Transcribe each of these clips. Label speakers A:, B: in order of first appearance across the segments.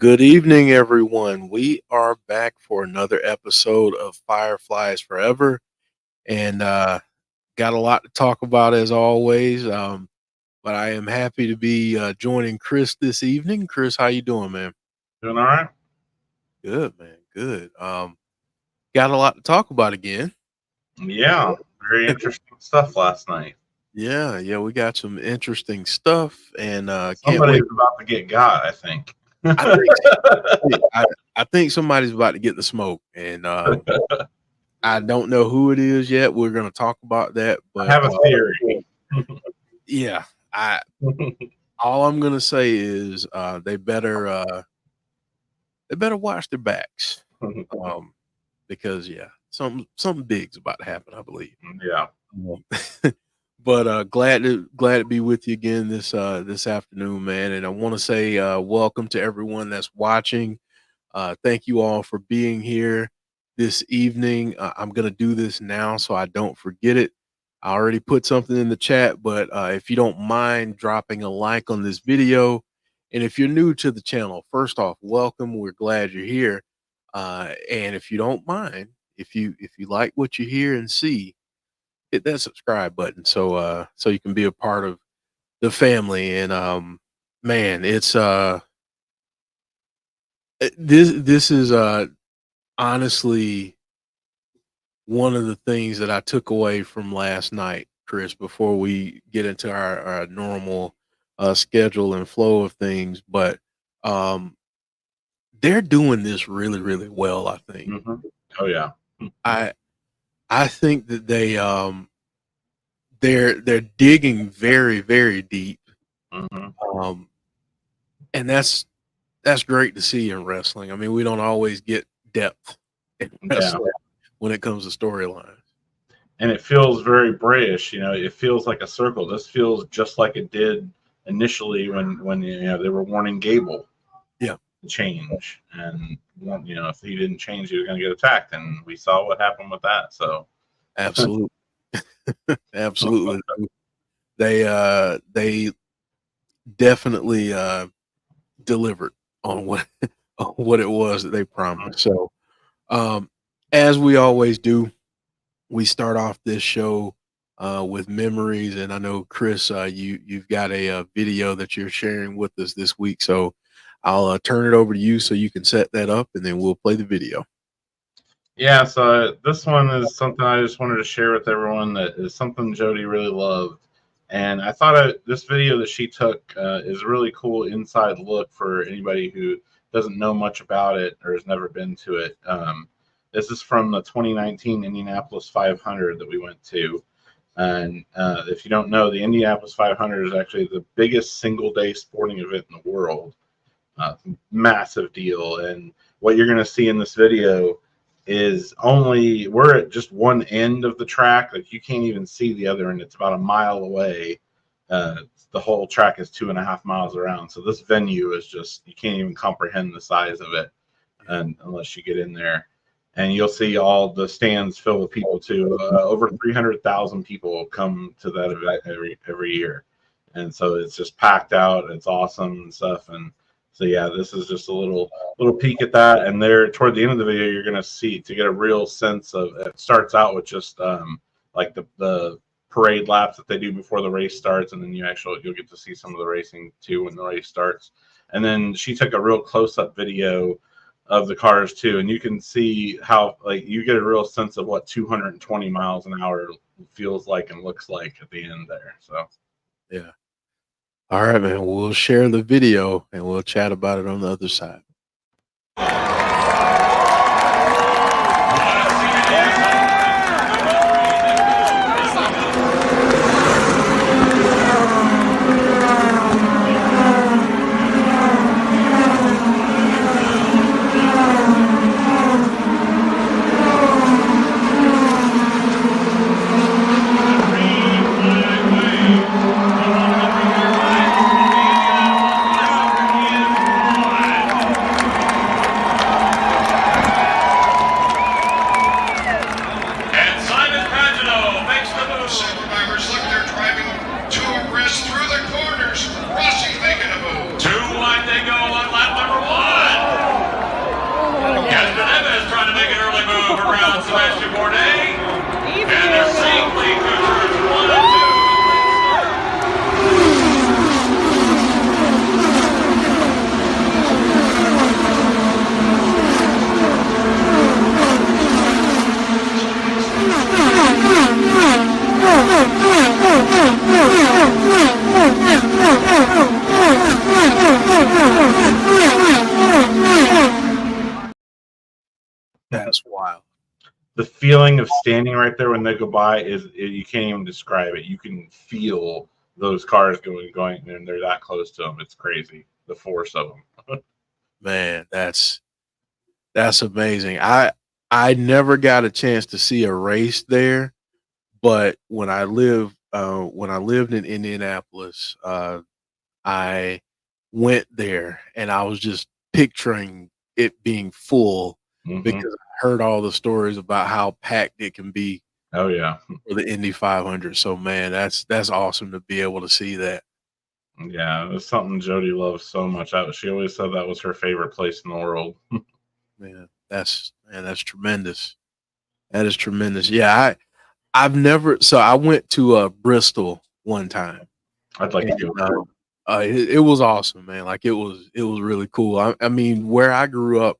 A: Good evening, everyone. We are back for another episode of Fireflies Forever, and got a lot to talk about as always. But I am happy to be joining Chris this evening. Chris, how you doing, man?
B: Doing all right?
A: Good, man. Good. Got a lot to talk about again.
B: Yeah, very interesting stuff last night.
A: Yeah, we got some interesting stuff, and can't
B: Somebody's
A: wait.
B: about to get got, I think.
A: I think I think somebody's about to get the smoke, and I don't know who it is yet. We're going to talk about that,
B: I
A: but
B: have a theory.
A: yeah, all I'm going to say is they better watch their backs, because something big's about to happen, I believe.
B: Yeah.
A: But glad to be with you again this afternoon, man. And I want to say welcome to everyone that's watching. Thank you all for being here this evening. I'm going to do this now so I don't forget it. I already put something in the chat, but if you don't mind dropping a like on this video, and if you're new to the channel, first off, welcome. We're glad you're here. And if you don't mind, if you like what you hear and see, hit that subscribe button so you can be a part of the family. And man, it's this is honestly one of the things that I took away from last night, Chris, before we get into our normal schedule and flow of things. But they're doing this really, really well, I think.
B: Mm-hmm. Oh yeah.
A: I think that they're digging very, very deep.
B: Mm-hmm.
A: And that's great to see in wrestling. I mean, we don't always get depth in wrestling when it comes to storylines.
B: And it feels very Brayish, it feels like a circle. This feels just like it did initially when they were warning Gable to change. And if he didn't change, he was going to get attacked. And we saw what happened with that. So
A: absolutely. Absolutely. They definitely delivered on what it was that they promised. So as we always do, we start off this show with memories, and I know Chris, you've got a video that you're sharing with us this week, so I'll turn it over to you so you can set that up, and then we'll play the video.
B: Yeah, so this one is something I just wanted to share with everyone, that is something Jodie really loved. And I thought this video that she took is a really cool inside look for anybody who doesn't know much about it or has never been to it. This is from the 2019 Indianapolis 500 that we went to. And if you don't know, the Indianapolis 500 is actually the biggest single-day sporting event in the world. Massive deal. And what you're going to see in this video is we're at just one end of the track. Like, you can't even see the other end. It's about a mile away. The whole track is 2.5 miles around. So this venue is just, you can't even comprehend the size of it unless you get in there. And you'll see all the stands filled with people too. Over 300,000 people come to that event every year. And so it's just packed out. It's awesome and stuff. And so yeah, this is just a little peek at that. And there, toward the end of the video, you're gonna see, to get a real sense of. It starts out with just like the parade laps that they do before the race starts, and then you'll get to see some of the racing too when the race starts. And then she took a real close-up video of the cars too, and you can see how, like, you get a real sense of what 220 miles an hour feels like and looks like at the end there. So
A: yeah. All right, man. We'll share the video and we'll chat about it on the other side.
C: move around Sebastian Bourdais. And they're safely through turns 1 and 2.
A: That's wild.
B: The feeling of standing right there when they go by you can't even describe it. You can feel those cars going, and they're that close to them. It's crazy. The force of them.
A: Man, that's amazing. I never got a chance to see a race there, but when I lived in Indianapolis, I went there and I was just picturing it being full because I heard all the stories about how packed it can be.
B: Oh yeah,
A: for the Indy 500. So man, that's awesome to be able to see that.
B: Yeah, it's something Jodie loves so much. She always said that was her favorite place in the world.
A: Man, that's tremendous. That is tremendous. Yeah, I've never. So I went to Bristol one time.
B: I'd like to go.
A: It was awesome, man. Like it was really cool. I mean, where I grew up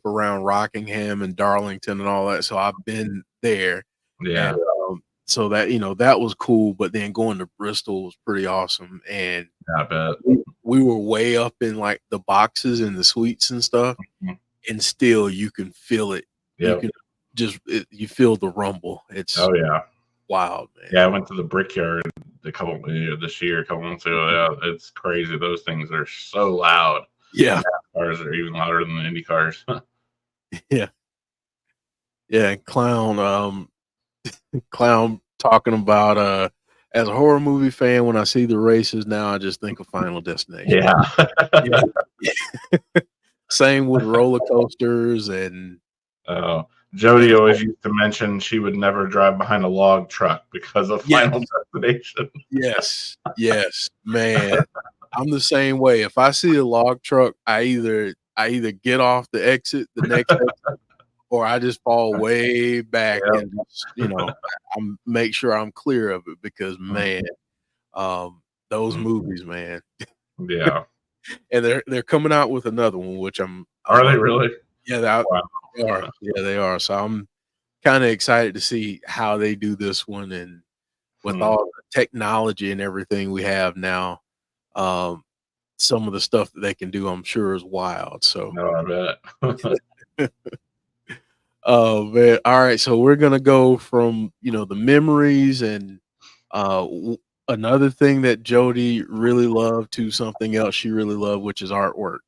A: around Rockingham and Darlington and all that. So I've been there.
B: Yeah.
A: And, so that that was cool. But then going to Bristol was pretty awesome. And
B: I bet
A: we were way up in like the boxes and the suites and stuff, and still you can feel it.
B: Yep.
A: You can you feel the rumble. It's wild, man.
B: Yeah, I went to the Brickyard this year, a couple months ago. Yeah, it's crazy. Those things are so loud.
A: Yeah,
B: cars are even louder than the Indy cars.
A: Yeah. And Clown talking about as a horror movie fan, when I see the races now, I just think of Final Destination.
B: Yeah.
A: Same with roller coasters and
B: Jodie always used to mention she would never drive behind a log truck because of Final Destination.
A: Yes, man. I'm the same way. If I see a log truck, I either get off the next exit, or I just fall way back and just, I make sure I'm clear of it because man, those movies, man.
B: Yeah.
A: And they're coming out with another one, which
B: Are they really?
A: Yeah, they are. Yeah, they are. So I'm kind of excited to see how they do this one, and with all the technology and everything we have now, some of the stuff that they can do, I'm sure, is wild. So,
B: I bet.
A: Oh man! All right, so we're gonna go from the memories and another thing that Jodie really loved to something else she really loved, which is artwork.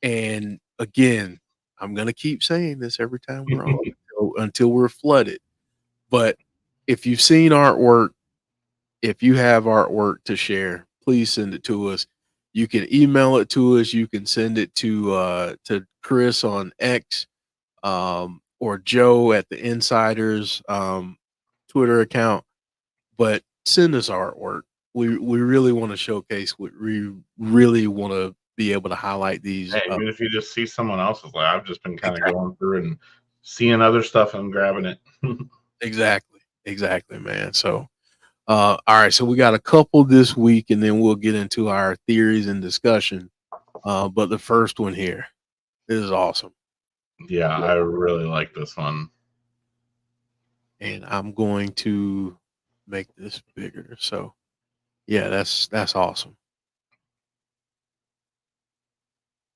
A: And again, I'm gonna keep saying this every time we're on until we're flooded. But if you've seen artwork, if you have artwork to share, please send it to us. You can email it to us. You can send it to Chris on X, or Joe at the Insiders Twitter account. But send us artwork. We really want to showcase what we really want to be able to highlight these.
B: Hey, even if you just see someone else's, like I've just been kind of going through and seeing other stuff and grabbing it.
A: Exactly, man. So, all right. So we got a couple this week, and then we'll get into our theories and discussion. But the first one here is awesome.
B: Yeah, I really like this one.
A: And I'm going to make this bigger. So, yeah, that's awesome.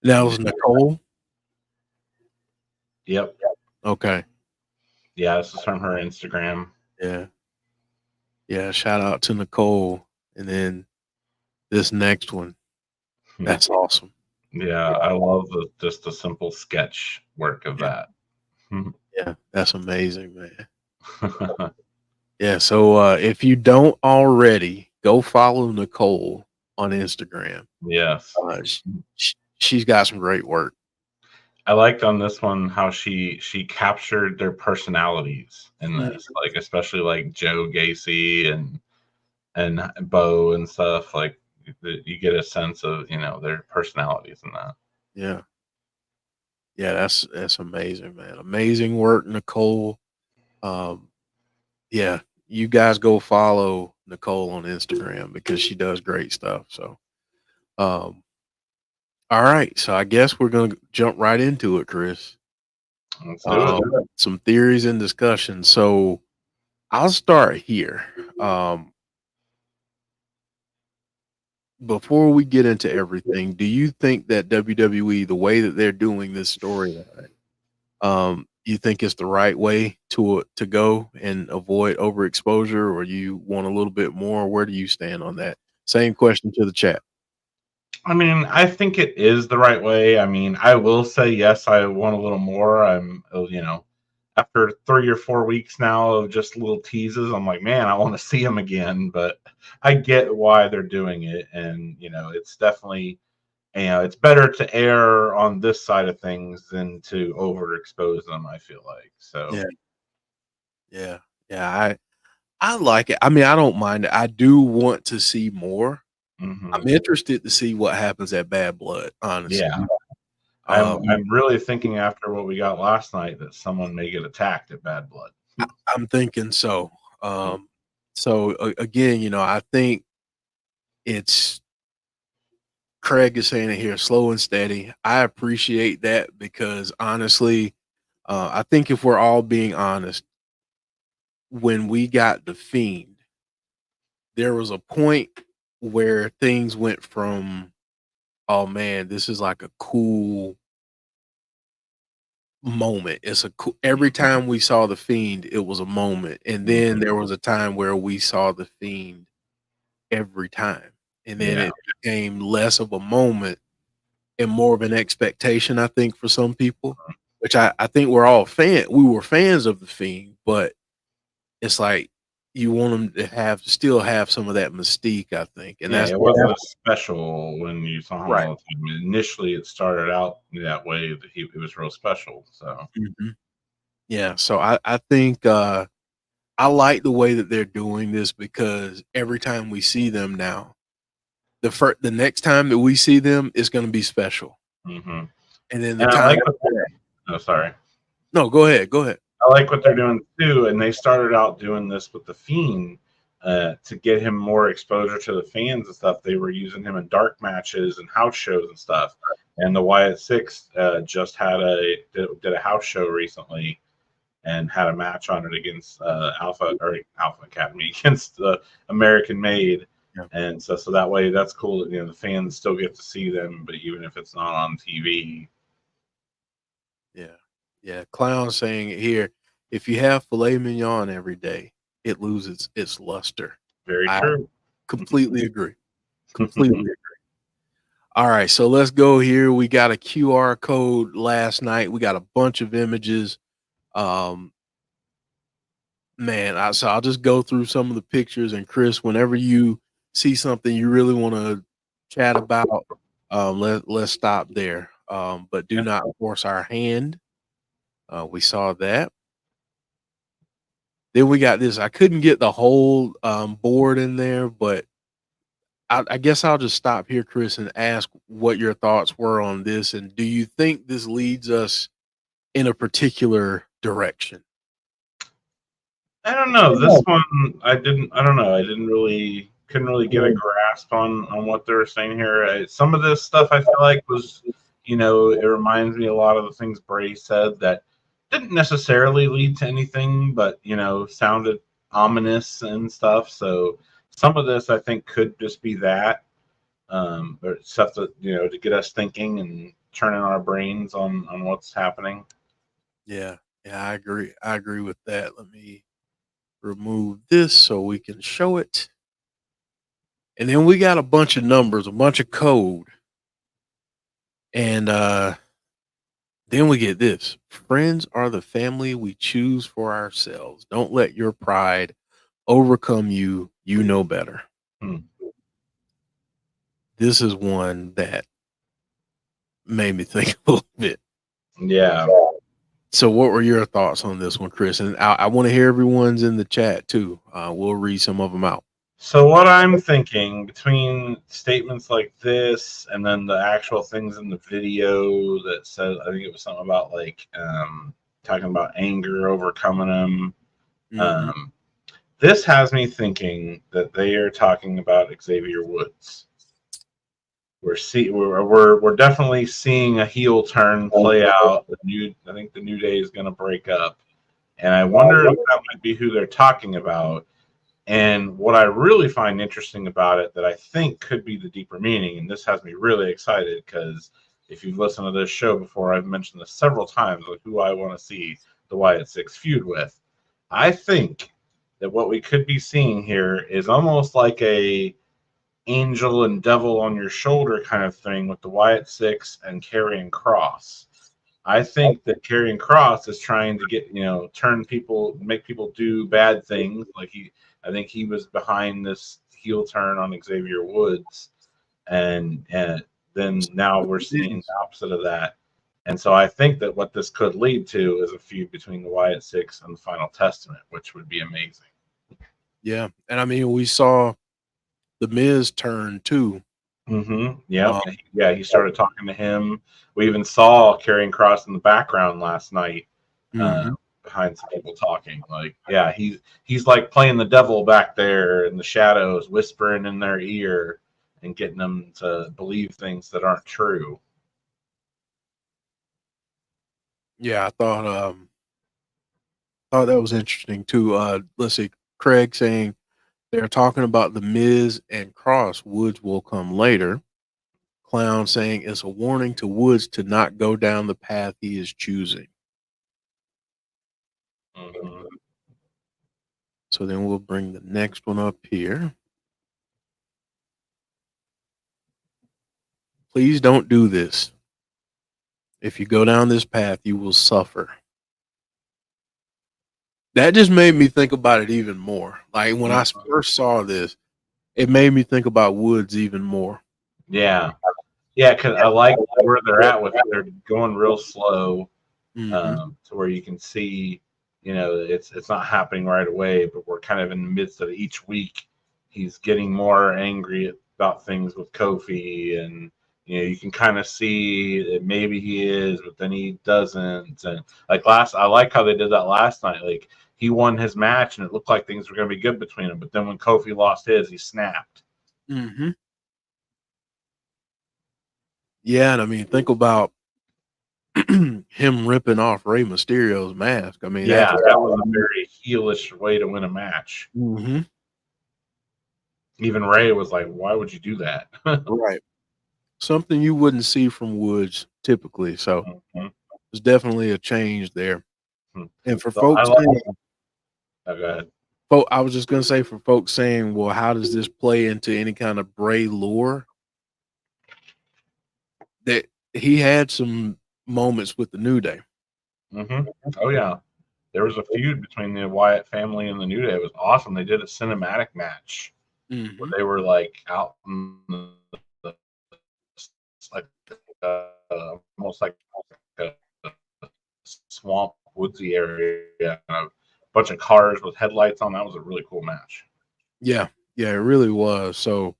A: That was Nicole.
B: Yep.
A: Okay.
B: Yeah, this is from her Instagram.
A: Yeah. Shout out to Nicole. And then this next one, that's awesome.
B: Yeah, I love just the simple sketch work of that.
A: Yeah, that's amazing, man. Yeah, so if you don't already, go follow Nicole on Instagram.
B: Yes.
A: She's got some great work.
B: I liked on this one how she captured their personalities in this, like especially like Joe Gacy and Bo and stuff. Like you get a sense of their personalities in that.
A: Yeah. Yeah, that's amazing, man. Amazing work, Nicole. Um, yeah, you guys go follow Nicole on Instagram because she does great stuff. So, um, all right. So I guess we're gonna jump right into it, Chris.
B: Let's do it.
A: Some theories and discussion. So I'll start here. Before we get into everything, do you think that WWE, the way that they're doing this storyline, you think it's the right way to go and avoid overexposure, or you want a little bit more? Where do you stand on that? Same question to the chat.
B: I mean, I think it is the right way. I mean, I will say yes, I want a little more. After 3 or 4 weeks now of just little teases, I'm like, man, I want to see him again. But I get why they're doing it, and it's definitely, it's better to err on this side of things than to overexpose them. I feel like so.
A: Yeah, yeah, yeah. I like it. I mean, I don't mind it. I do want to see more.
B: Mhm.
A: I'm interested to see what happens at Bad Blood. Honestly,
B: Yeah, I'm really thinking after what we got last night that someone may get attacked at Bad Blood.
A: I'm thinking so. Again, I think it's Craig is saying it here, slow and steady. I appreciate that because honestly, I think if we're all being honest, when we got the Fiend, there was a point where things went from, oh man, this is like a cool moment. It's a cool, every time we saw the Fiend, it was a moment. And then there was a time where we saw the Fiend every time. And then it became less of a moment and more of an expectation, I think, for some people, which I think we were fans of the Fiend, but it's like you want them to still have some of that mystique, I think. And
B: Yeah,
A: that's
B: it wasn't as special when you saw him
A: right.
B: all the time. Initially, it started out that way that it was real special. So
A: Mhm. Yeah. So I think I like the way that they're doing this because every time we see them now, the next time that we see them is going to be special.
B: mhm.
A: And then the
B: And I
A: time
B: like what oh, sorry.
A: no, go ahead. Go ahead.
B: I like what they're doing too, and they started out doing this with the Fiend to get him more exposure to the fans and stuff. They were using him in dark matches and house shows and stuff. And the Wyatt Sicks just did a house show recently and had a match on it against Alpha Academy against American Made.
A: Yeah.
B: And so that way, that's cool. The fans still get to see them, but even if it's not on TV.
A: Yeah. Yeah. Clown saying it here. If you have filet mignon every day, it loses its luster.
B: Very
A: I
B: true.
A: completely agree. Completely agree. All right. So let's go here. We got a QR code last night. We got a bunch of images. So I'll just go through some of the pictures. And Chris, whenever you see something you really want to chat about, let's stop there. But do not force our hand. We saw that. Then we got this. I couldn't get the whole board in there, but I guess I'll just stop here, Chris, and ask what your thoughts were on this. And do you think this leads us in a particular direction?
B: I don't know. This one, I don't know. Couldn't really get a grasp on what they were saying here. Some of this stuff I feel like was, it reminds me a lot of the things Bray said that didn't necessarily lead to anything, but, sounded ominous and stuff. So some of this I think could just be that, or stuff that, to get us thinking and turning our brains on what's happening.
A: Yeah, I agree. I agree with that. Let me remove this so we can show it. And then we got a bunch of numbers, a bunch of code. And then we get this. Friends are the family we choose for ourselves. Don't let your pride overcome you. You know better. This is one that made me think a little bit.
B: Yeah.
A: So what were your thoughts on this one, Chris? And I want to hear everyone's in the chat too. We'll read some of them out.
B: So what I'm thinking, between statements like this and then the actual things in the video that said, I think it was something about like talking about anger overcoming them.
A: Mhm.
B: This has me thinking that they are talking about Xavier Woods. We're definitely seeing a heel turn play out. I think the New Day is going to break up, and I wonder if that might be who they're talking about. And what I really find interesting about it, that I think could be the deeper meaning, and this has me really excited because if you've listened to this show before, I've mentioned this several times, like who I want to see the Wyatt Sicks feud with. I think that what we could be seeing here is almost like a angel and devil on your shoulder kind of thing with the Wyatt Sicks and Karrion Kross. I think that Karrion Kross is trying to get, turn people, make people do bad things. I think he was behind this heel turn on Xavier Woods, and then now we're seeing the opposite of that. And so I think that what this could lead to is a feud between the Wyatt Sicks and the Final Testament, which would be amazing.
A: Yeah, and I mean, we saw the Miz turn too.
B: Mm-hmm. Yeah, yeah. He started talking to him. We even saw Karrion Kross in the background last night,
A: Mhm.
B: behind some people talking. Like, yeah, he's like playing the devil back there in the shadows, whispering in their ear and getting them to believe things that aren't true.
A: Yeah, I thought that was interesting too. Let's see, Craig saying they're talking about the Miz and Cross. Woods will come later. Clown saying it's a warning to Woods to not go down the path he is choosing.
B: Mm-hmm.
A: So then we'll bring the next one up here. Please don't do this. If you go down this path, you will suffer. That just made me think about it even more. Like when I first saw this, it made me think about Woods even more.
B: Yeah, yeah. Because I like where they're at with it. They're going real slow,
A: Mm-hmm.
B: to where you can see, it's not happening right away, but we're kind of in the midst of each week. He's getting more angry about things with Kofi, and you can kind of see that maybe he is, but then he doesn't. And I like how they did that last night. Like he won his match, and it looked like things were going to be good between them. But then when Kofi lost his, he snapped.
A: Mm-hmm. Yeah, and I mean, think about him ripping off Rey Mysterio's mask. I mean,
B: Yeah, that was a very heelish way to win a match.
A: Mm-hmm.
B: Even Ray was like, "Why would you do that?"
A: Right. Something you wouldn't see from Woods typically. So
B: Mhm.
A: there's definitely a change there.
B: Hmm.
A: And for
B: So I
A: folks
B: like.
A: saying,
B: Oh, go ahead.
A: I was just gonna say for folks saying, well, how does this play into any kind of Bray lore? That he had some moments with the New Day.
B: Mm-hmm. Oh yeah, there was a feud between the Wyatt family and the New Day. It was awesome. They did a cinematic match where
A: Mm-hmm.
B: they were like out in the like almost like a swamp, woodsy area, and a bunch of cars with headlights on. That was a really cool match.
A: Yeah, yeah, it really was. So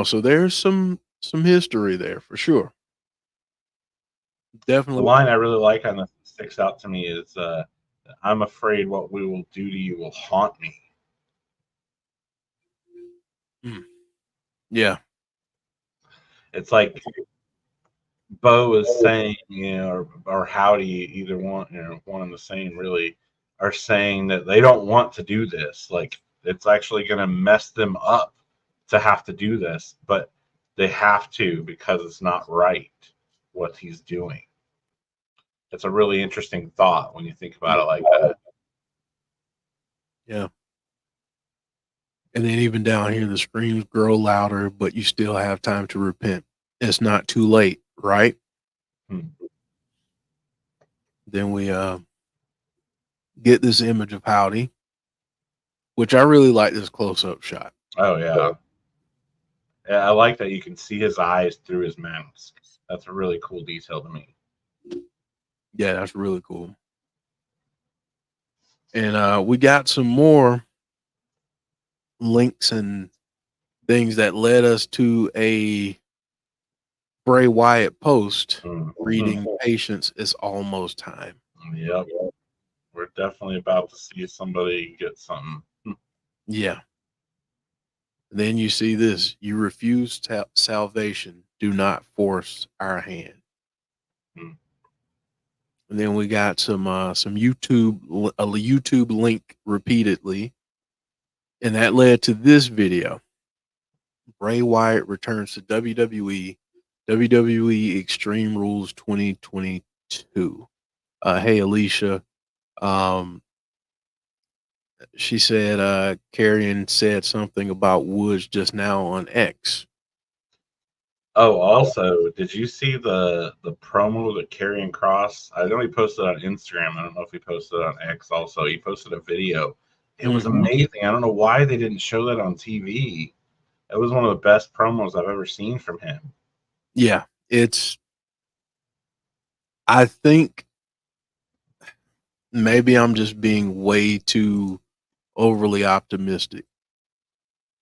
A: so there's some history there for sure.
B: The
A: Definitely.
B: line I really like and that sticks out to me is, "I'm afraid what we will do to you will haunt me."
A: Mm, yeah.
B: It's like Bo is saying, or Howdy, either one, one and the same, really, are saying that they don't want to do this. Like it's actually going to mess them up to have to do this, but they have to because it's not right what he's doing. It's a really interesting thought when you think about it like that.
A: Yeah. And then even down here, the screams grow louder, but you still have time to repent. It's not too late, right?
B: Hmm.
A: Then we get this image of Howdy, which I really like this close up shot.
B: Oh yeah. Yeah, I like that you can see his eyes through his mask. That's a really cool detail to me.
A: Yeah, that's really cool. And we got some more links and things that led us to a Bray Wyatt post reading Patience is almost time.
B: Yep. We're definitely about to see somebody get something.
A: Yeah. Then you see this. You refuse salvation. Do not force our hand. And then we got some YouTube, a YouTube link repeatedly. And that led to this video. Bray Wyatt returns to WWE Extreme Rules 2022. Hey, Alicia. She said, Carrion said something about Woods just now on X.
B: Oh, also, did you see the promo that Karrion Kross? I know he posted on Instagram. I don't know if he posted on X also. He posted a video. It was amazing. I don't know why they didn't show that on TV. It was one of the best promos I've ever seen from him.
A: Yeah, I think maybe I'm just being way too overly optimistic,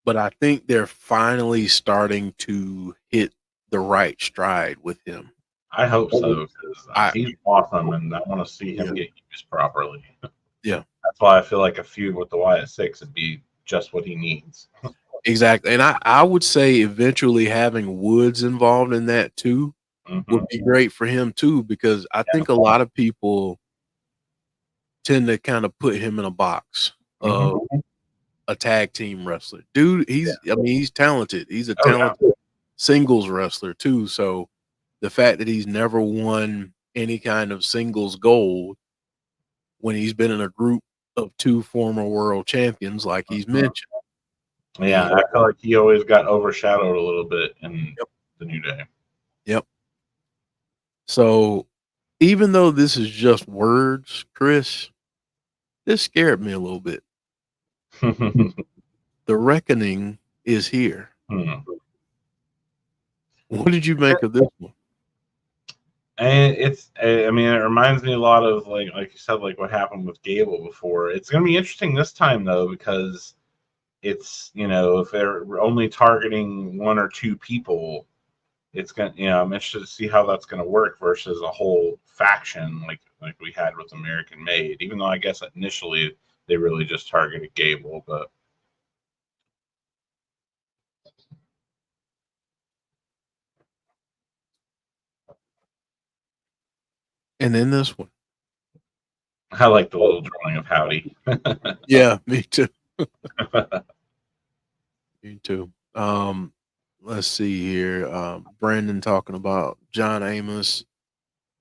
A: but I think they're finally starting to hit the right stride with him.
B: I hope so, because he's awesome, and I want to see him get used properly.
A: Yeah.
B: That's why I feel like a feud with the Wyatt Sicks would be just what he needs.
A: Exactly. And I would say eventually having Woods involved in that too would be great for him too, because I think a lot of people tend to kind of put him in a box of a tag team wrestler. Dude, he's talented. He's a talented singles wrestler too. So the fact that he's never won any kind of singles gold when he's been in a group of two former world champions, like he's mentioned.
B: Yeah, I feel like he always got overshadowed a little bit in the New Day.
A: Yep. So even though this is just words, Chris, this scared me a little bit. The reckoning is here. What did you make of this one?
B: And I mean, it reminds me a lot of like you said, like what happened with Gable before. It's going to be interesting this time though, because it's, if they're only targeting one or two people, it's going to, I'm interested to see how that's going to work versus a whole faction like we had with American Made, even though I guess initially they really just targeted Gable, but.
A: And then this one.
B: I like the little drawing of Howdy.
A: Yeah, me too. Me too. Let's see here. Brandon talking about John Amos.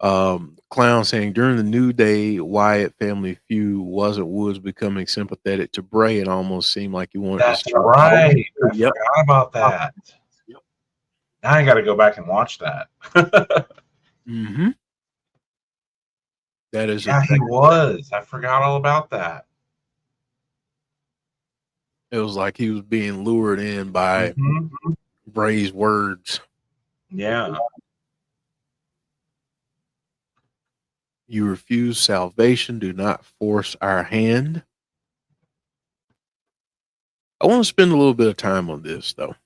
A: Clown saying during the New Day Wyatt family feud, wasn't Woods becoming sympathetic to Bray? It almost seemed like he wanted
B: That's
A: to start.
B: right. I forgot about that. Yep. Now I got to go back and watch that.
A: That is,
B: he was. I forgot all about that.
A: It was like he was being lured in by Bray's words.
B: Yeah.
A: You refuse salvation. Do not force our hand. I want to spend a little bit of time on this, though.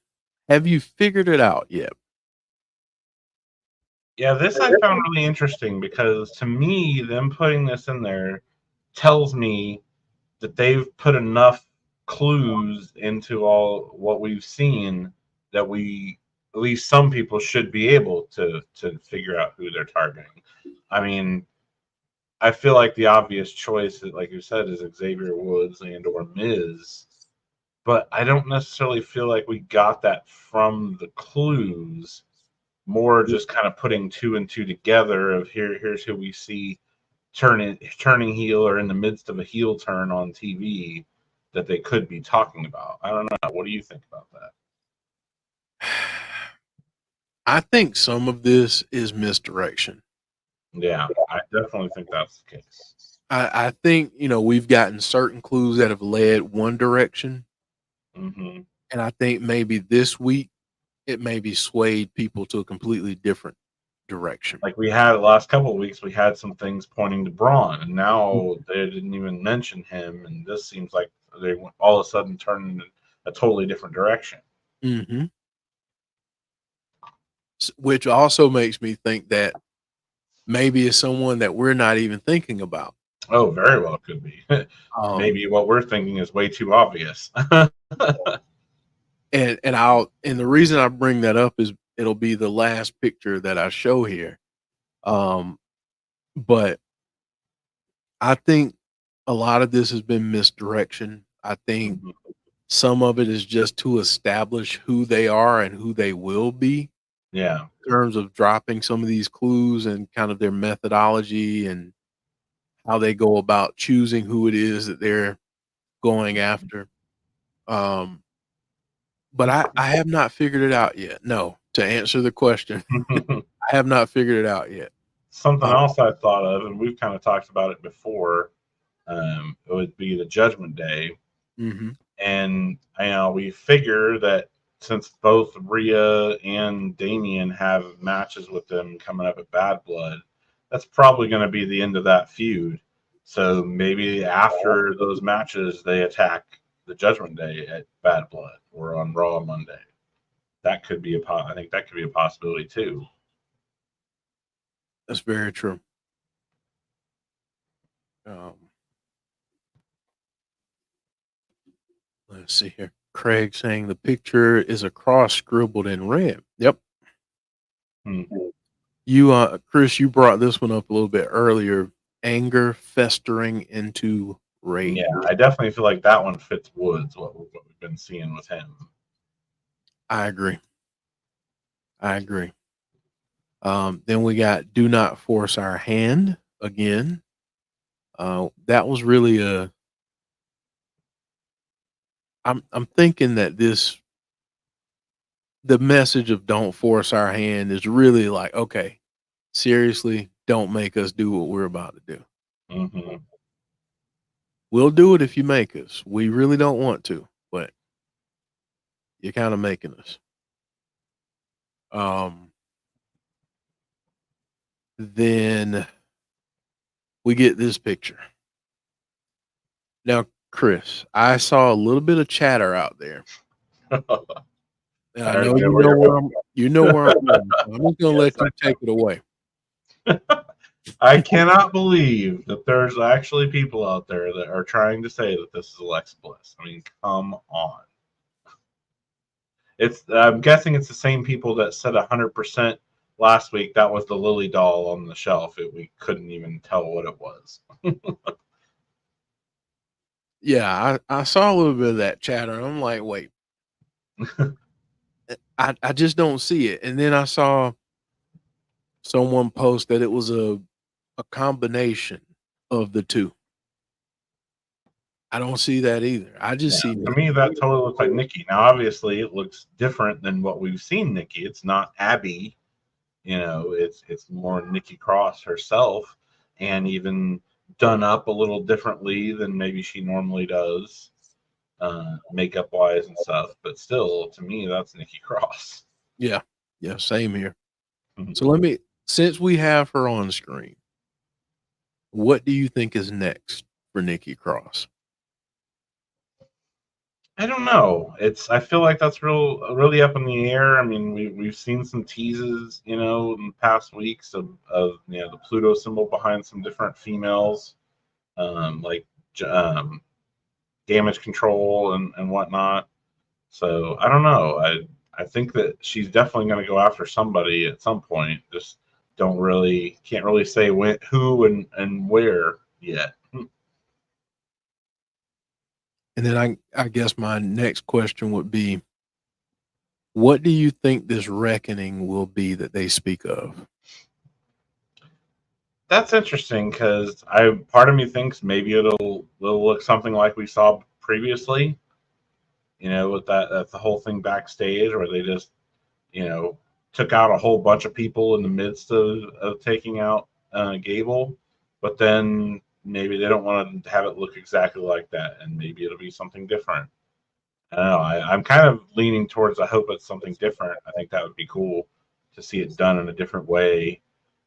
A: Have you figured it out yet?
B: Yeah, this I found really interesting because to me, them putting this in there tells me that they've put enough clues into all what we've seen that at least some people should be able to figure out who they're targeting. I mean, I feel like the obvious choice, like you said, is Xavier Woods and or Miz, but I don't necessarily feel like we got that from the clues. More just kind of putting two and two together of here's who we see turning heel or in the midst of a heel turn on TV that they could be talking about. I don't know. What do you think about that?
A: I think some of this is misdirection.
B: Yeah, I definitely think that's the case.
A: I think, we've gotten certain clues that have led one direction. And I think maybe this week it maybe swayed people to a completely different direction.
B: Like we had the last couple of weeks, we had some things pointing to Braun, and now they didn't even mention him. And this seems like they all of a sudden turned a totally different direction.
A: Mm-hmm. Which also makes me think that maybe it's someone that we're not even thinking about.
B: Oh, very well could be. Maybe what we're thinking is way too obvious.
A: And the reason I bring that up is it'll be the last picture that I show here. But I think a lot of this has been misdirection. I think some of it is just to establish who they are and who they will be.
B: Yeah.
A: In terms of dropping some of these clues and kind of their methodology and how they go about choosing who it is that they're going after. But I have not figured it out yet. No, to answer the question, I have not figured it out yet.
B: Something else I thought of, and we've kind of talked about it before, it would be the Judgment Day.
A: Mm-hmm.
B: And we figure that since both Rhea and Damian have matches with them coming up at Bad Blood, that's probably going to be the end of that feud. So maybe after those matches, they attack the Judgment Day at Bad Blood or on Raw Monday. That could be I think that could be a possibility too.
A: That's very true. Let's see here. Craig saying the picture is a cross scribbled in red. Yep. You, Chris, you brought this one up a little bit earlier. Anger festering into rage.
B: Yeah, I definitely feel like that one fits Woods, what we've been seeing with him.
A: I agree. Then we got do not force our hand again. That was really I'm thinking that the message of don't force our hand is really like, okay, seriously, don't make us do what we're about to do.
B: Mm-hmm.
A: We'll do it if you make us. We really don't want to, but you're kind of making us. Then we get this picture. Now, Chris, I saw a little bit of chatter out there. And I know you know where I'm going. I'm just gonna let you take it away.
B: I cannot believe that there's actually people out there that are trying to say that this is Alexa Bliss. I mean, come on. I'm guessing it's the same people that said 100% last week that was the Lily doll on the shelf. We couldn't even tell what it was.
A: Yeah, I saw a little bit of that chatter. And I'm like, wait, I just don't see it. And then I saw someone post that it was a combination of the two. I don't see that either. I just see
B: to me that totally looks like Nikki. Now, obviously, it looks different than what we've seen Nikki. It's not Abby, it's more Nikki Cross herself, and even done up a little differently than maybe she normally does, makeup wise and stuff. But still, to me, that's Nikki Cross.
A: Yeah, same here. So since we have her on screen, what do you think is next for Nikki Cross?
B: I don't know. I feel like that's really up in the air. I mean, we've seen some teases, in the past weeks of the Pluto symbol behind some different females, like Damage Control and whatnot. So I don't know. I think that she's definitely going to go after somebody at some point. Just can't really say who and where yet.
A: And then I guess my next question would be, what do you think this reckoning will be that they speak of?
B: That's interesting because part of me thinks maybe it'll look something like we saw previously, with that's the whole thing backstage where they just, took out a whole bunch of people in the midst of taking out Gable, but then maybe they don't want to have it look exactly like that, and maybe it'll be something different. I don't know. I'm kind of leaning towards I hope it's something different. I think that would be cool to see it done in a different way,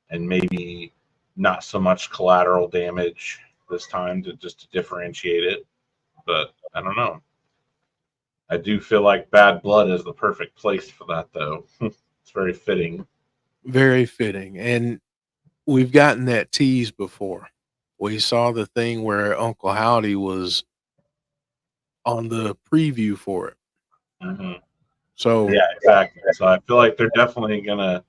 B: and maybe not so much collateral damage this time to differentiate it. But I don't know. I do feel like Bad Blood is the perfect place for that, though. It's very fitting.
A: Very fitting. And we've gotten that tease before. We saw the thing where Uncle Howdy was on the preview for it.
B: Hmm.
A: So
B: Yeah, exactly. So I feel like they're definitely gonna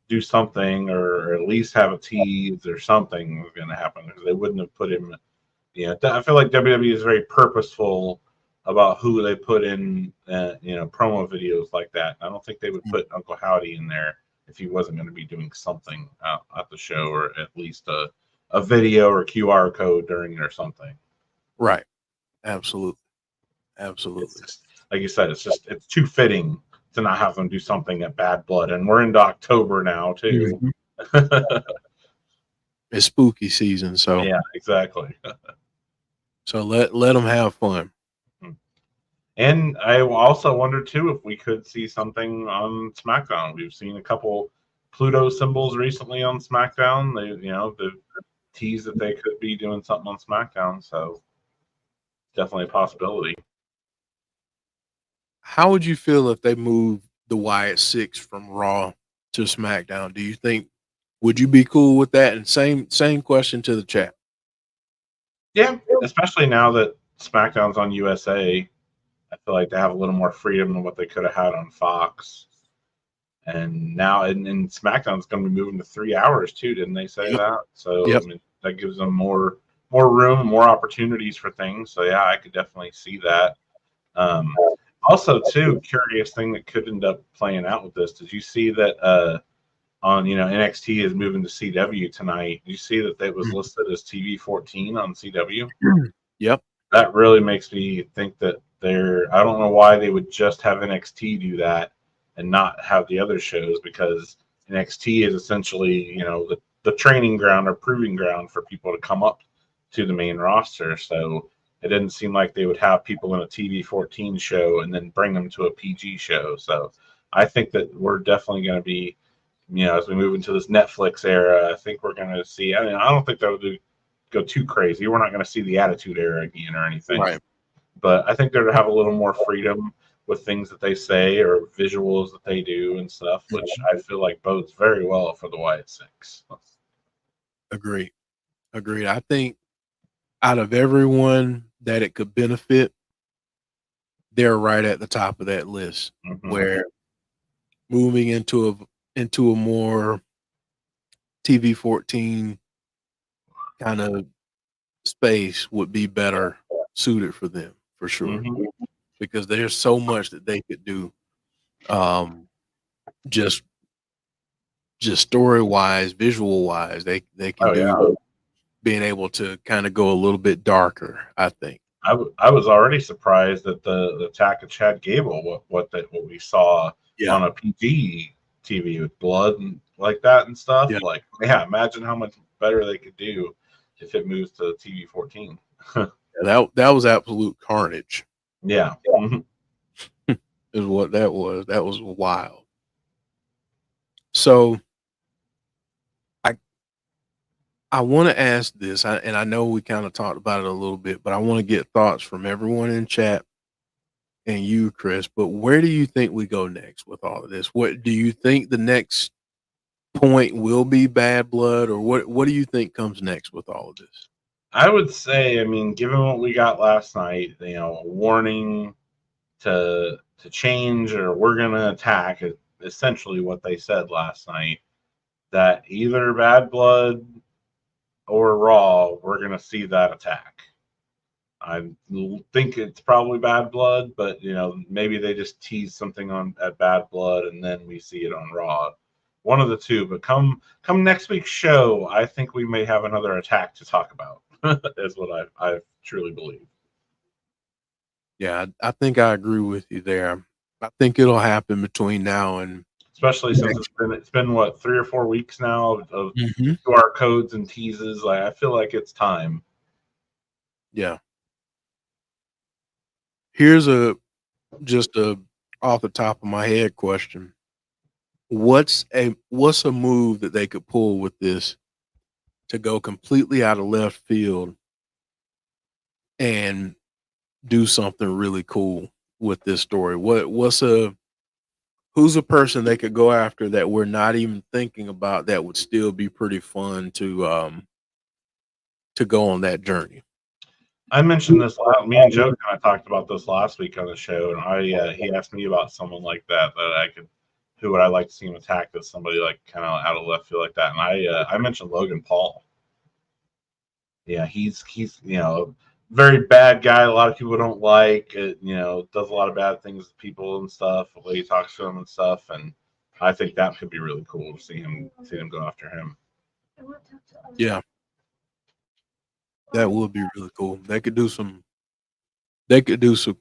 B: do something, or at least have a tease, or something is gonna happen, because they wouldn't have put him. Yeah, I feel like WWE is very purposeful about who they put in, promo videos like that. I don't think they would put Uncle Howdy in there if he wasn't going to be doing something at the show, or at least a video or QR code during it or something.
A: right. Absolutely.
B: It's
A: Absolutely.
B: just, like you said, it's too fitting to not have them do something at Bad Blood, and we're into October now too.
A: Mhm. It's spooky season, so
B: Yeah, exactly.
A: let them have fun.
B: And I also wonder too if we could see something on SmackDown. We've seen a couple Pluto symbols recently on SmackDown. They've teased that they could be doing something on SmackDown, so definitely a possibility.
A: How would you feel if they moved the Wyatt Sicks from Raw to SmackDown? Do you think would you be cool with that? And same question to the chat.
B: Yeah, especially now that SmackDown's on USA, I feel like they have a little more freedom than what they could have had on Fox. And now, and SmackDown's going to be moving to 3 hours too, didn't they say
A: Yep.
B: that? So
A: Yep.
B: I mean, that gives them more room, more opportunities for things. So yeah, I could definitely see that. Also, too, curious thing that could end up playing out with this. Did you see that on NXT is moving to CW tonight? Did you see that was listed as TV 14 on CW?
A: Yep.
B: That really makes me think that I don't know why they would just have NXT do that and not have the other shows, because NXT is essentially, the training ground or proving ground for people to come up to the main roster. So it didn't seem like they would have people in a TV 14 show and then bring them to a PG show. So I think that we're definitely going to be, as we move into this Netflix era, I think we're going to see. I mean, I don't think that would go too crazy. We're not going to see the Attitude Era again or anything.
A: Right.
B: But I think they're to have a little more freedom with things that they say or visuals that they do and stuff, which I feel like bodes very well for the Wyatt Sicks.
A: Agreed. Agreed. I think out of everyone that it could benefit, they're right at the top of that list.
B: Mm-hmm.
A: Where moving into a more TV 14 kind of space would be better suited for them for sure.
B: Mm-hmm.
A: Because there's so much that they could do, just story wise, visual wise. They can do being able to kind of go a little bit darker. I think.
B: I was already surprised at the attack of Chad Gable, what we saw on a PG TV with blood and like that and stuff.
A: Yeah.
B: Like, yeah, imagine how much better they could do if it moves to TV 14.
A: That was absolute carnage.
B: Yeah.
A: Is what that was. That was wild. So I want to ask this, and I know we kind of talked about it a little bit, but I want to get thoughts from everyone in chat and you, Chris. But where do you think we go next with all of this? What do you think the next point will be Bad Blood, or what do you think comes next with all of this?
B: I would say, I mean, given what we got last night, a warning to change, or we're gonna attack, is essentially what they said last night. That either Bad Blood or Raw, we're gonna see that attack. I think it's probably Bad Blood, but maybe they just tease something at Bad Blood and then we see it on Raw. One of the two. But come next week's show, I think we may have another attack to talk about. Is what I truly believe.
A: Yeah, I think I agree with you there. I think it'll happen between now and
B: especially since it's been what, 3 or 4 weeks now of QR codes and teases. Like, I feel like it's time.
A: Yeah. Here's just a off the top of my head question. What's a move that they could pull with this to go completely out of left field and do something really cool with this story? Who's a person they could go after that we're not even thinking about that would still be pretty fun to go on that journey?
B: I mentioned this. Me and Joe kind of talked about this last week on the show, and he asked me about someone like that who would I like to see him attack as somebody like kind of out of left field like that, and I mentioned Logan Paul. Yeah, he's very bad guy. A lot of people don't like it. Does a lot of bad things to people and stuff. The way he talks to them and stuff, and I think that could be really cool to see him go after him.
A: Yeah, that would be really cool. They could do some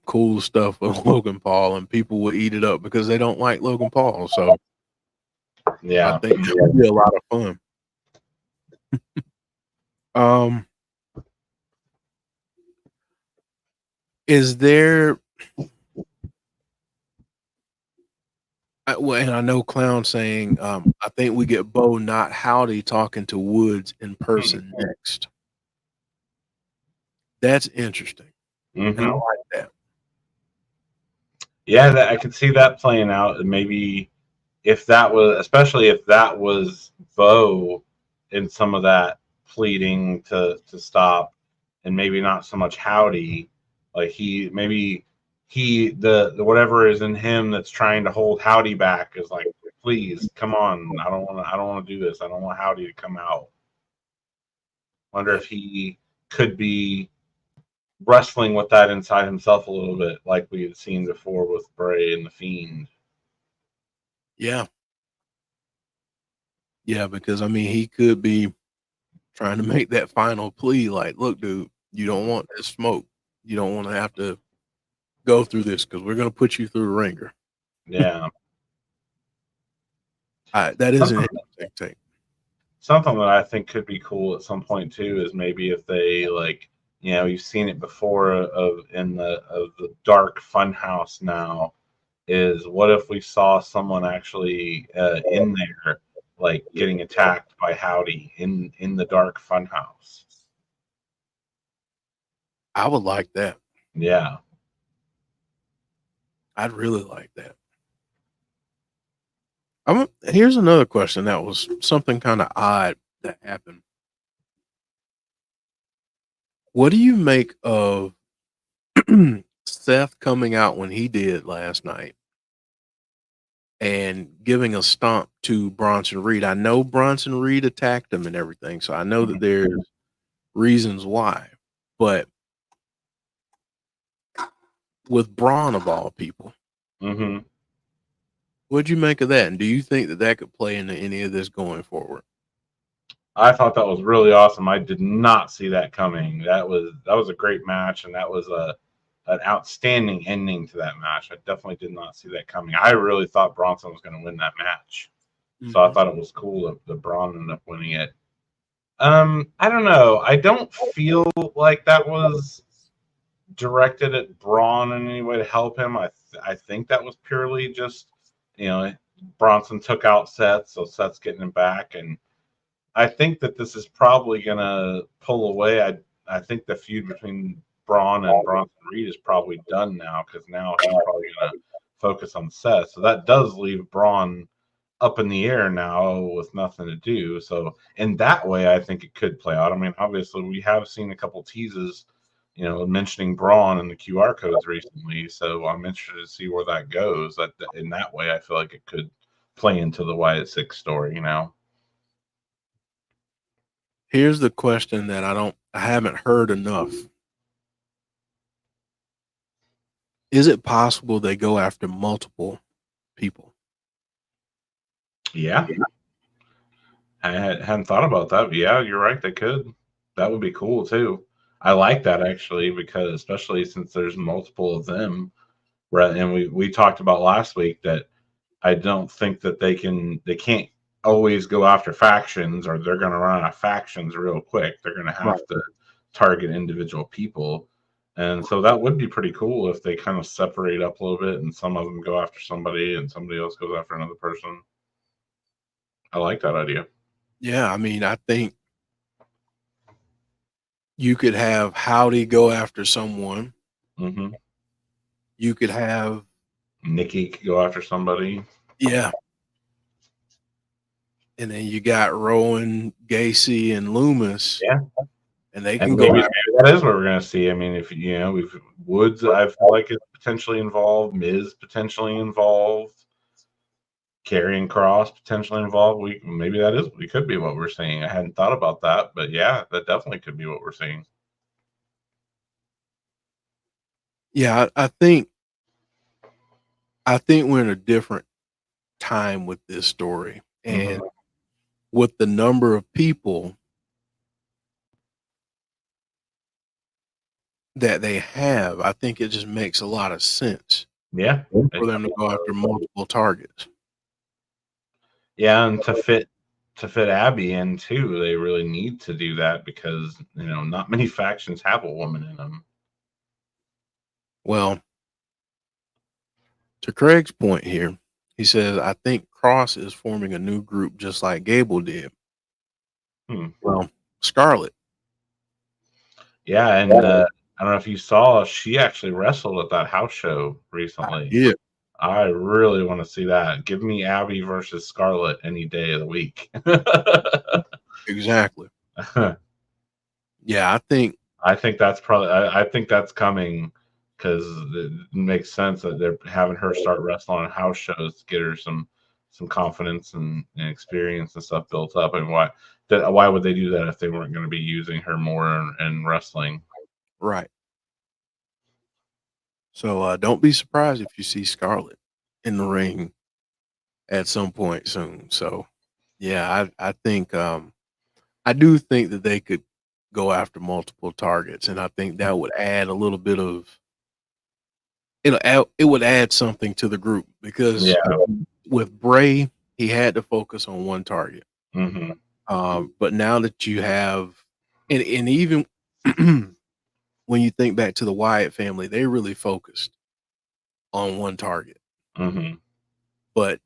A: cool stuff with Logan Paul, and people will eat it up because they don't like Logan Paul. So
B: Yeah,
A: I think it would be a lot of fun. Is there? And I know Clown saying, I think we get Bo, not Howdy, talking to Woods in person next. That's interesting. And I like that.
B: Yeah, I could see that playing out. And maybe especially if that was Bo in some of that pleading to stop, and maybe not so much Howdy, like the whatever is in him that's trying to hold Howdy back is like, please come on, I don't want to do this. I don't want Howdy to come out. Wonder if he could be wrestling with that inside himself a little bit, like we had seen before with Bray and the Fiend.
A: Yeah, because I mean, he could be trying to make that final plea, like, look, dude, you don't want this smoke. You don't want to have to go through this because we're going to put you through the ringer.
B: Yeah.
A: That is an interesting take.
B: Something that I think could be cool at some point too is maybe if they you've seen it before in the dark funhouse now, is what if we saw someone actually in there like getting attacked by Howdy in the dark funhouse?
A: I would like that.
B: Yeah.
A: I'd really like that. Here's another question that was something kind of odd that happened. What do you make of Seth coming out when he did last night and giving a stomp to Bronson Reed? I know Bronson Reed attacked him and everything, so I know that there's reasons why. But with Braun of all people, what'd you make of that? And do you think that could play into any of this going forward?
B: I thought that was really awesome. I did not see that coming. That was a great match, and that was an outstanding ending to that match. I definitely did not see that coming. I really thought Bronson was going to win that match, so I thought it was cool that Braun ended up winning it. I don't know. I don't feel like that was directed at Braun in any way to help him. I think that was purely just, Bronson took out Seth, so Seth's getting him back, and I think that this is probably going to pull away. I think the feud between Braun and Bronson Reed is probably done now, because now he's probably going to focus on Seth. So that does leave Braun up in the air now with nothing to do. So in that way, I think it could play out. I mean, obviously, we have seen a couple teases, mentioning Braun in the QR codes recently. So I'm interested to see where that goes. That in that way, I feel like it could play into the Wyatt Sicks story,
A: Here's the question that I haven't heard enough. Is it possible they go after multiple people?
B: Yeah. I hadn't thought about that, but yeah, you're right. They could. That would be cool too. I like that actually, because especially since there's multiple of them, right? And we talked about last week that I don't think that they can't always go after factions, or they're going to run out of factions real quick. They're going to have to target individual people. And so that would be pretty cool if they kind of separate up a little bit, and some of them go after somebody and somebody else goes after another person. I like that idea.
A: Yeah, I mean, I think you could have Howdy go after someone. You could have
B: Nikki could go after somebody.
A: Yeah. And then you got Rowan, Gacy, and Loomis.
B: Yeah.
A: And they
B: And
A: can go.
B: maybe that is what we're going to see. I mean, if we've Woods, I feel like is potentially involved. Miz potentially involved. Karrion Kross potentially involved. Maybe we could be what we're seeing. I hadn't thought about that, but yeah, that definitely could be what we're seeing.
A: Yeah, I think we're in a different time with this story, and with the number of people that they have, I think it just makes a lot of sense.
B: Yeah,
A: for them to go after multiple targets.
B: Yeah, and to fit Abby in too, they really need to do that because not many factions have a woman in them.
A: Well, to Craig's point here, he says, I think Cross is forming a new group just like Gable did. Well, Scarlett.
B: Yeah, and I don't know if you saw, she actually wrestled at that house show recently.
A: Yeah.
B: I really want to see that. Give me Abby versus Scarlett any day of the week.
A: Exactly. Yeah, I think
B: that's probably I think that's coming because it makes sense that they're having her start wrestling on house shows to get her some confidence and experience and stuff built up. And why would they do that if they weren't going to be using her more in wrestling?
A: Right. So don't be surprised if you see Scarlett in the ring at some point soon. So yeah, I think I do think that they could go after multiple targets, and I think that would add a little bit of it would add something to the group because with Bray, he had to focus on one target. But now that you have, and even when you think back to the Wyatt family, they really focused on one target. But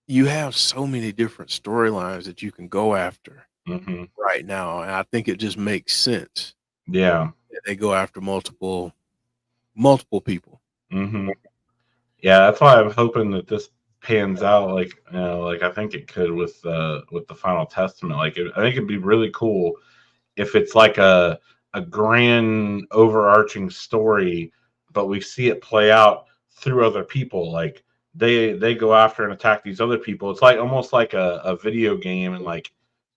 A: you have so many different storylines that you can go after right now, and I think it just makes sense.
B: Yeah,
A: that they go after multiple people.
B: Yeah, that's why I'm hoping that this pans out like I think it could with the Final Testament. I think it'd be really cool if it's like a grand overarching story, but we see it play out through other people. Like they go after and attack these other people. It's like almost like a video game, and like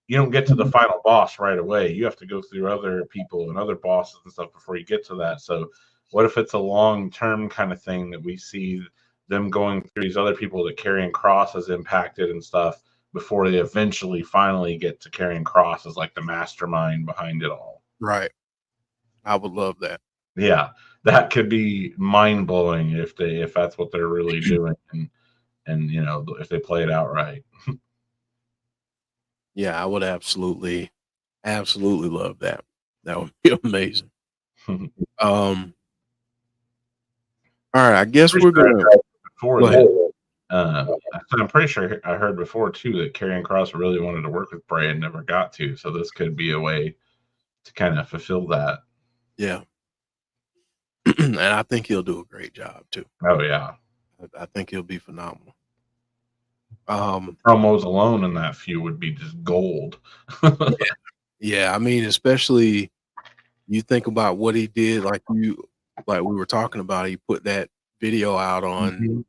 B: you don't get to the final boss right away. You have to go through other people and other bosses and stuff before you get to that. So what if it's a long-term kind of thing that we see them going through these other people that Karrion Kross has impacted and stuff before they eventually finally get to Karrion Kross as like the mastermind behind it all?
A: Right. I would love that.
B: Yeah, that could be mind-blowing if that's what they're really doing, and if they play it out right.
A: Yeah, I would absolutely love that. That would be amazing. All right, I guess we're gonna.
B: I'm pretty sure I heard before too that Karrion Kross really wanted to work with Bray and never got to. So this could be a way to kind of fulfill that.
A: Yeah, and I think he'll do a great job too.
B: Oh yeah,
A: I think he'll be phenomenal.
B: Promos alone in that feud would be just gold.
A: Yeah, I mean, especially you think about what he did, like we were talking about. He put that video out on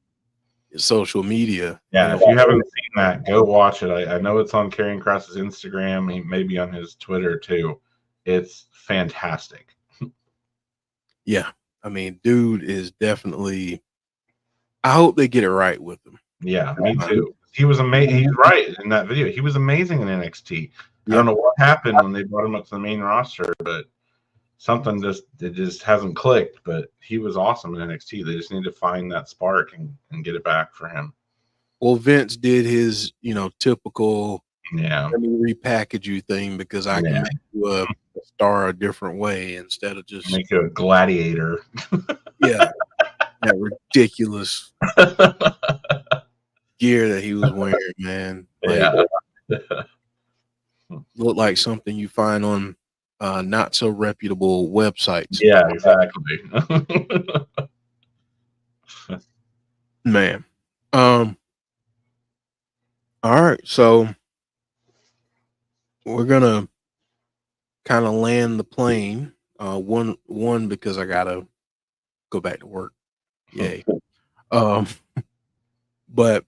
A: social media.
B: Yeah, if you haven't seen that, go watch it. I know it's on Karrion Kross's Instagram. He may be on his Twitter too. It's fantastic.
A: Yeah, I mean, dude is definitely. I hope they get it right with him.
B: Yeah, me too. He was amazing. He's right in that video. He was amazing in NXT. I don't know what happened when they brought him up to the main roster, but something just hasn't clicked. But he was awesome in NXT. They just need to find that spark and get it back for him.
A: Well, Vince did his, typical
B: let
A: me repackage you thing because I can make you a star a different way instead of just
B: make you a gladiator.
A: Yeah, that ridiculous gear that he was wearing, man. Looked like something you find on not so reputable websites.
B: Yeah, exactly.
A: Man. All right, so we're gonna kind of land the plane. One because I gotta go back to work. Yay. Um, but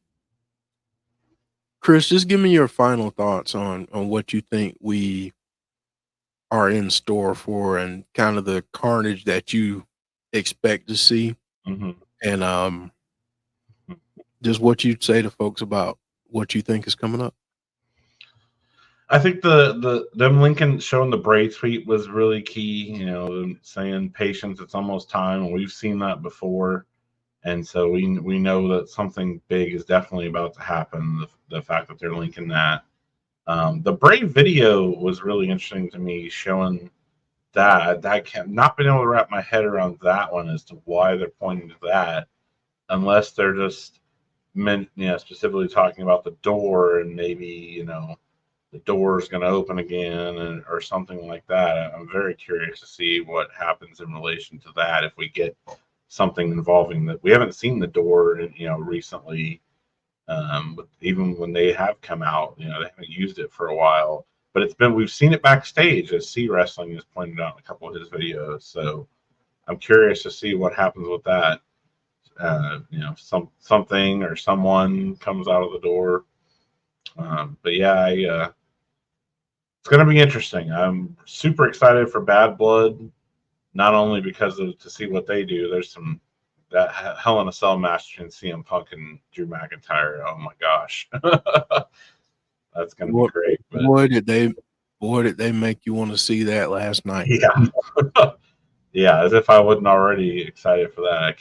A: Chris, just give me your final thoughts on what you think we are in store for, and kind of the carnage that you expect to see, and just what you'd say to folks about what you think is coming up.
B: I think them Lincoln showing the Bray tweet was really key. You know, them saying patience, it's almost time, and we've seen that before, and so we know that something big is definitely about to happen. The fact that they're linking that, the Bray video was really interesting to me, showing that I can't not been able to wrap my head around that one as to why they're pointing to that, unless they're just meant, specifically talking about the door, and maybe, the door is going to open again, or something like that. I'm very curious to see what happens in relation to that, if we get something involving that. We haven't seen the door, recently. But even when they have come out, they haven't used it for a while. But we've seen it backstage, as C Wrestling has pointed out in a couple of his videos. So I'm curious to see what happens with that. Something or someone comes out of the door. But yeah, it's going to be interesting. I'm super excited for Bad Blood, not only because to see what they do. There's that Hell in a Cell match between CM Punk and Drew McIntyre. Oh my gosh, that's going to be great. But
A: boy, did they make you want to see that last night?
B: Yeah, yeah. As if I wasn't already excited for that, I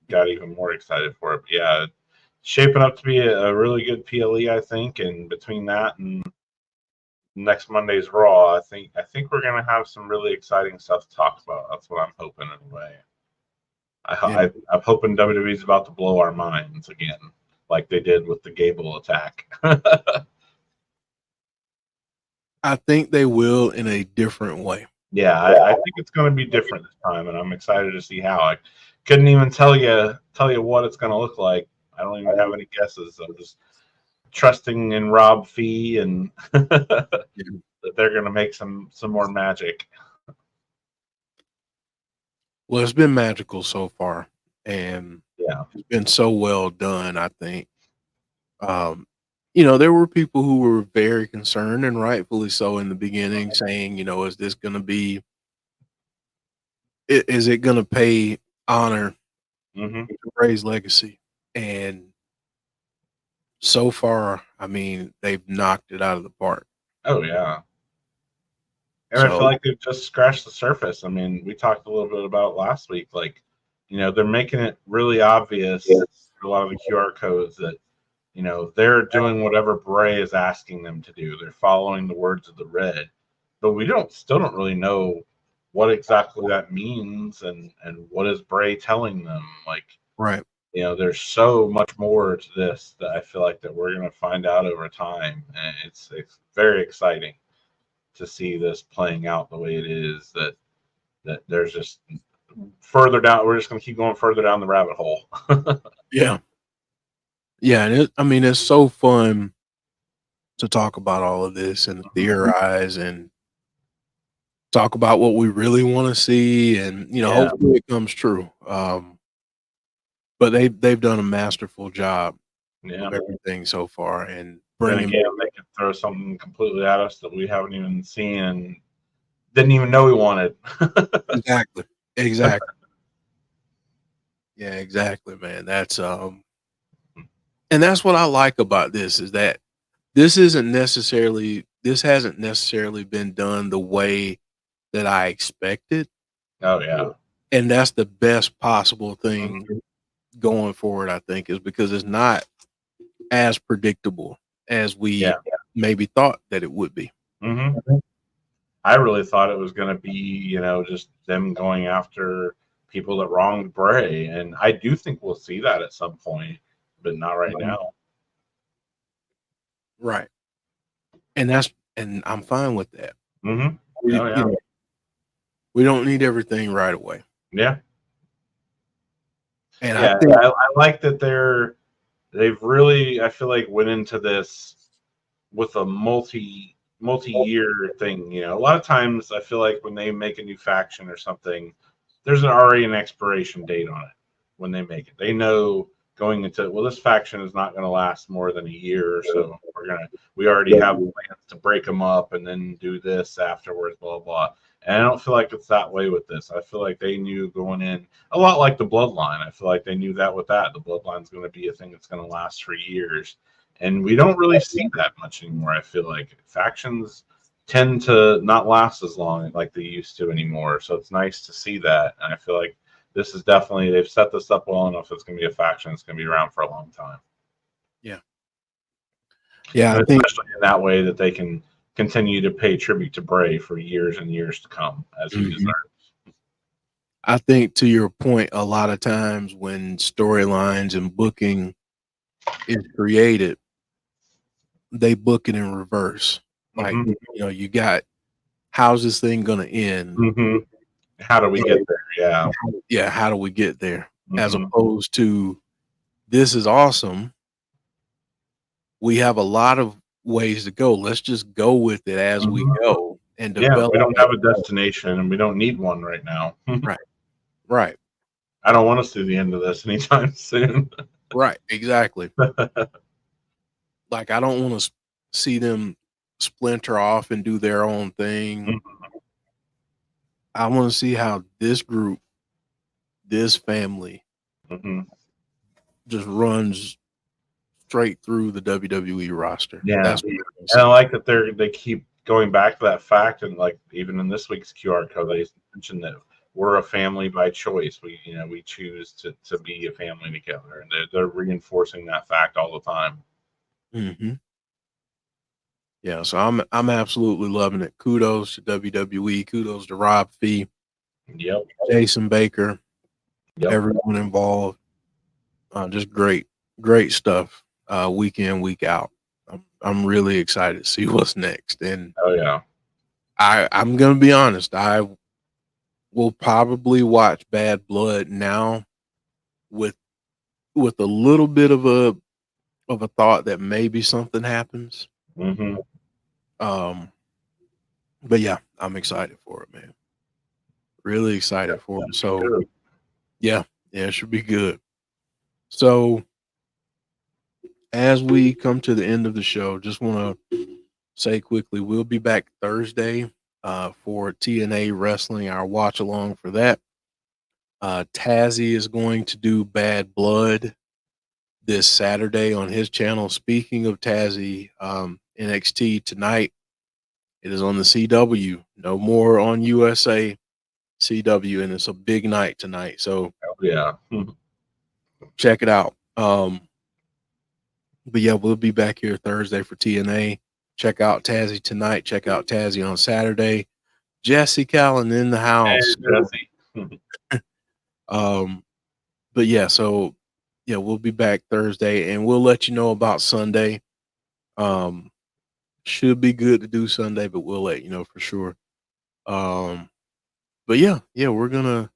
B: got even more excited for it. But yeah, shaping up to be a really good PLE, I think. And between that and next Monday's Raw, I think we're gonna have some really exciting stuff to talk about. That's what I'm hoping, anyway. I'm hoping WWE's about to blow our minds again, like they did with the Gable attack.
A: I think they will, in a different way.
B: Yeah, I think it's going to be different this time, and I'm excited to see how. I couldn't even tell you what it's going to look like. I don't even have any guesses. I'm just trusting in Rob Fee and that they're going to make some more magic.
A: Well, it's been magical so far, and
B: yeah,
A: it's been so well done. I think, there were people who were very concerned, and rightfully so, in the beginning, saying, is this going to be? Is it going to pay honor to Bray's legacy? And so far, I mean, they've knocked it out of the park.
B: Oh yeah. And I feel like they've just scratched the surface. I mean, we talked a little bit about last week. Like, they're making it really obvious through a lot of the QR codes that, they're doing whatever Bray is asking them to do. They're following the words of the Red. But we still don't really know what exactly that means, and what is Bray telling them. Like,
A: right.
B: There's so much more to this that I feel like that we're going to find out over time. And it's very exciting to see this playing out the way it is, that there's just further down. We're just going to keep going further down the rabbit hole.
A: Yeah. And it's so fun to talk about all of this and theorize and talk about what we really want to see, and hopefully it comes true. But they've done a masterful job of everything so far, and bringing.
B: Again, they could throw something completely at us that we haven't even seen and didn't even know we wanted.
A: Exactly. Yeah, exactly, man. That's and that's what I like about this, is that this hasn't necessarily been done the way that I expected.
B: Oh yeah.
A: And that's the best possible thing going forward, I think, is because it's not as predictable as we maybe thought that it would be.
B: I really thought it was going to be, just them going after people that wronged Bray. And I do think we'll see that at some point, but not right now.
A: Right. And I'm fine with that. We don't need everything right away.
B: Yeah.
A: And
B: Yeah,
A: I think
B: I like that they've really, I feel like, went into this with a multi-year thing. You know, a lot of times I feel like when they make a new faction or something, there's already an expiration date on it when they make it. They know going into, well, this faction is not going to last more than a year or so. We already have plans to break them up and then do this afterwards, blah, blah. And I don't feel like it's that way with this. I feel like they knew going in, a lot like the Bloodline. I feel like they knew that with that. The Bloodline's going to be a thing that's going to last for years. And we don't really see that much anymore. I feel like factions tend to not last as long like they used to anymore. So it's nice to see that. And I feel like this is definitely, they've set this up well enough. It's going to be a faction that's going to be around for a long time.
A: Yeah. Yeah.
B: And
A: I think
B: especially in that way that they can continue to pay tribute to Bray for years and years to come as he deserves.
A: I think to your point, a lot of times when storylines and booking is created, they book it in reverse. Like,
B: Mhm.
A: you know, you got, how's this thing going to end?
B: Mhm. How do we get there? Yeah.
A: Yeah. How do we get there? As
B: Mhm.
A: opposed to, this is awesome. We have a lot of ways to go. Let's just go with it as we go and
B: Yeah,
A: develop.
B: we don't have a destination and we don't need one right now.
A: Right. Right.
B: I don't want to see the end of this anytime soon.
A: Right. Exactly. Like, I don't want to see them splinter off and do their own thing.
B: Mhm.
A: I want to see how this group, this family,
B: Mhm.
A: just runs straight through the WWE roster.
B: Yeah.
A: That's what
B: And I like that they keep going back to that fact, and like even in this week's QR code, they mentioned that we're a family by choice. We choose to be a family together, and they're reinforcing that fact all the time.
A: Mm-hmm. Yeah, so I'm absolutely loving it. Kudos to WWE. Kudos to Rob Fee,
B: Yep.
A: Jason Baker,
B: Yep.
A: everyone involved. Just great stuff. Week in, week out. I'm really excited to see what's next. And
B: Oh yeah.
A: I'm gonna be honest. I will probably watch Bad Blood now with a little bit of a thought that maybe something happens.
B: Mm-hmm.
A: But yeah, I'm excited for it, man. Really excited for it. So
B: Good.
A: yeah, it should be good. So as we come to the end of the show, just want to say quickly, we'll be back Thursday for TNA Wrestling, our watch along for that. Tazzy is going to do Bad Blood this Saturday on his channel. Speaking of Tazzy, NXT tonight, it is on the CW. No more on USA, CW, and it's a big night tonight. So
B: Oh, yeah.
A: check it out. But yeah, we'll be back here Thursday for TNA. Check out Tazzy tonight. Check out Tazzy on Saturday. Jesse Callan in the house.
B: Hey, Jesse.
A: But yeah, so yeah, we'll be back Thursday and we'll let you know about Sunday. Should be good to do Sunday, but we'll let you know for sure. But yeah, we're gonna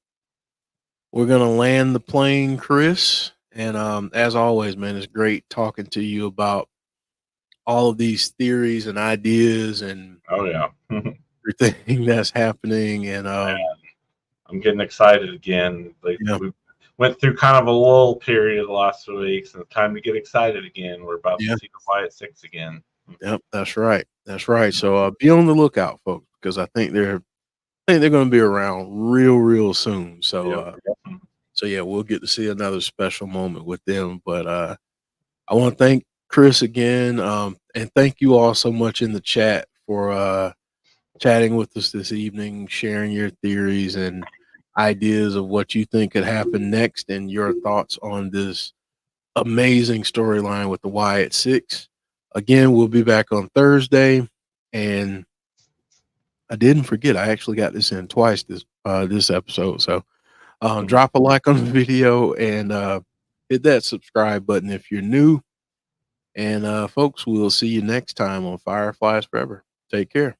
A: land the plane, Chris. And as always, man, it's great talking to you about all of these theories and ideas and
B: Oh yeah.
A: everything that's happening. And
B: I'm getting excited again. We went through kind of a lull period the last 2 weeks, and it's time to get excited again. We're about to see the Wyatt Sicks again.
A: Yep, that's right. That's right. So be on the lookout, folks, because I think they're going to be around real soon. So so yeah, we'll get to see another special moment with them. But I want to thank Chris again, and thank you all so much in the chat for chatting with us this evening, sharing your theories and ideas of what you think could happen next and your thoughts on this amazing storyline with the Wyatt Sicks. Again, we'll be back on Thursday, and I didn't forget, I actually got this in twice this episode. So drop a like on the video and hit that subscribe button if you're new. And folks, we'll see you next time on Fireflies Forever. Take care.